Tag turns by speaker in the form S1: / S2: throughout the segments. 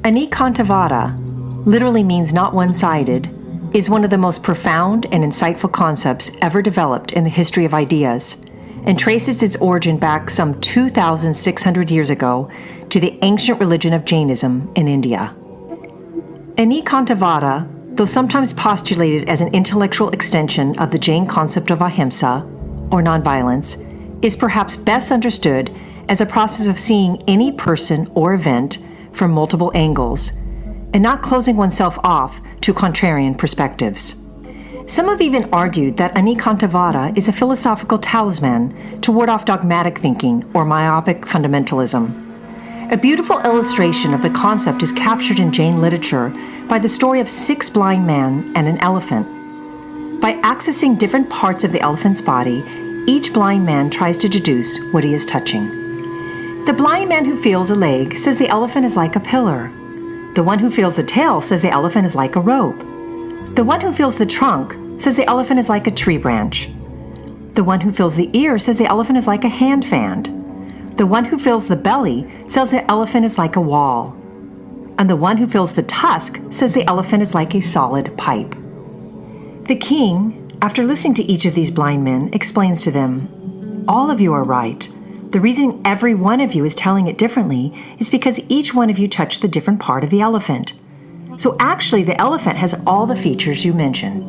S1: ANEKANTAVADA literally means not one-sided, is one of the most profound and insightful concepts ever developed in the history of ideas, and traces its origin back some 2,600 years ago to the ancient religion of Jainism in India. ANEKANTAVADA, though sometimes postulated as an intellectual extension of the Jain concept of ahimsa, or nonviolence, is perhaps best understood as a process of seeing any person or event from multiple angles, and not closing oneself off to contrarian perspectives. Some have even argued that ANEKANTAVADA is a philosophical talisman to ward off dogmatic thinking or myopic fundamentalism. A beautiful illustration of the concept is captured in Jain literature by the story of 6 blind men and an elephant. By accessing different parts of the elephant's body, each blind man tries to deduce what he is touching. The blind man who feels a leg says the elephant is like a pillar. The one who feels the tail says the elephant is like a rope. The one who feels the trunk says the elephant is like a tree branch. The one who feels the ear says the elephant is like a hand fan. The one who feels the belly says the elephant is like a wall. And the one who feels the tusk says the elephant is like a solid pipe. The king, after listening to each of these blind men, explains to them, "All of you are right. The reason every one of you is telling it differently is because each one of you touched the different part of the elephant. So actually, the elephant has all the features you mentioned."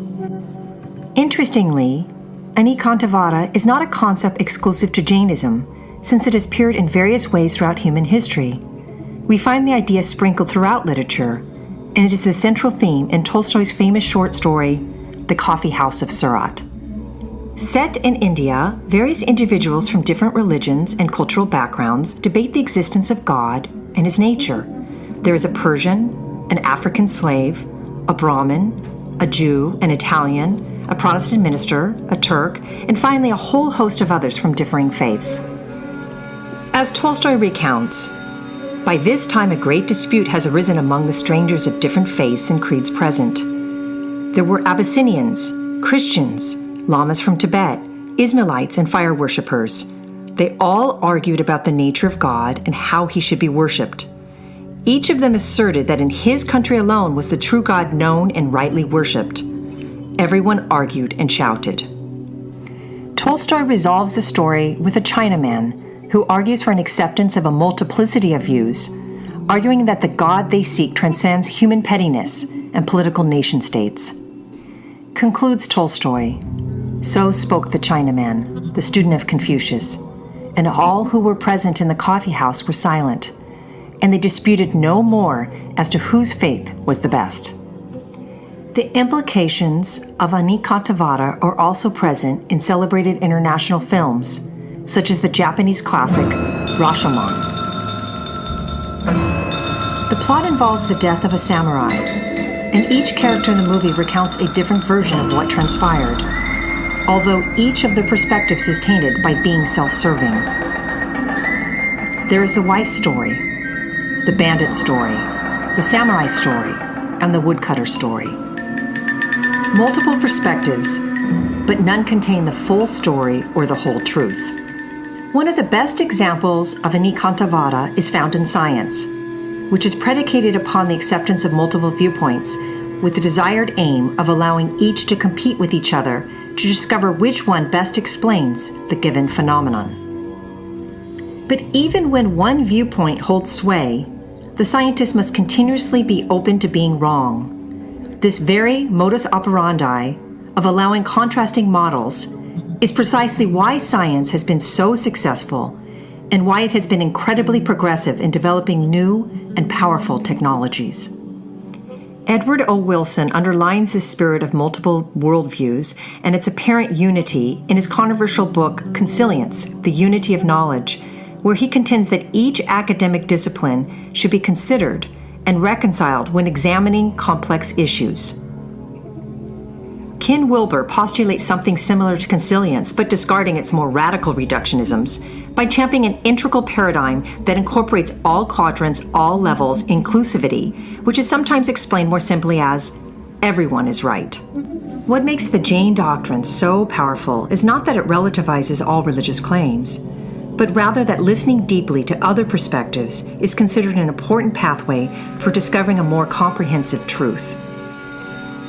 S1: Interestingly, ANEKANTAVADA is not a concept exclusive to Jainism, since it has appeared in various ways throughout human history. We find the idea sprinkled throughout literature, and it is the central theme in Tolstoy's famous short story, The Coffee House of Surat. Set in India, various individuals from different religions and cultural backgrounds debate the existence of God and his nature. There is a Persian, an African slave, a Brahmin, a Jew, an Italian, a Protestant minister, a Turk, and finally a whole host of others from differing faiths. As Tolstoy recounts, by this time a great dispute has arisen among the strangers of different faiths and creeds present. There were Abyssinians, Christians, Lamas from Tibet, Ismailites, and fire worshippers. They all argued about the nature of God and how he should be worshipped. Each of them asserted that in his country alone was the true God known and rightly worshipped. Everyone argued and shouted. Tolstoy resolves the story with a Chinaman who argues for an acceptance of a multiplicity of views, arguing that the God they seek transcends human pettiness and political nation-states. Concludes Tolstoy, "So spoke the Chinaman, the student of Confucius, and all who were present in the coffee house were silent, and they disputed no more as to whose faith was the best." The implications of ANEKANTAVADA are also present in celebrated international films, such as the Japanese classic Rashomon. The plot involves the death of a samurai, and each character in the movie recounts a different version of what transpired, although each of the perspectives is tainted by being self-serving. There is the wife's story, the bandit story, the samurai story, and the woodcutter story. Multiple perspectives, but none contain the full story or the whole truth. One of the best examples of ANEKANTAVADA is found in science, which is predicated upon the acceptance of multiple viewpoints with the desired aim of allowing each to compete with each other to discover which one best explains the given phenomenon. But even when one viewpoint holds sway, the scientist must continuously be open to being wrong. This very modus operandi of allowing contrasting models is precisely why science has been so successful and why it has been incredibly progressive in developing new and powerful technologies. Edward O. Wilson underlines the spirit of multiple worldviews and its apparent unity in his controversial book, Consilience, The Unity of Knowledge, where he contends that each academic discipline should be considered and reconciled when examining complex issues. Ken Wilber postulates something similar to consilience, but discarding its more radical reductionisms, by championing an integral paradigm that incorporates all quadrants, all levels, inclusivity, which is sometimes explained more simply as, everyone is right. What makes the Jain doctrine so powerful is not that it relativizes all religious claims, but rather that listening deeply to other perspectives is considered an important pathway for discovering a more comprehensive truth.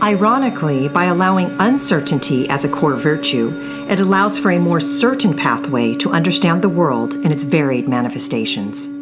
S1: Ironically, by allowing uncertainty as a core virtue, it allows for a more certain pathway to understand the world and its varied manifestations.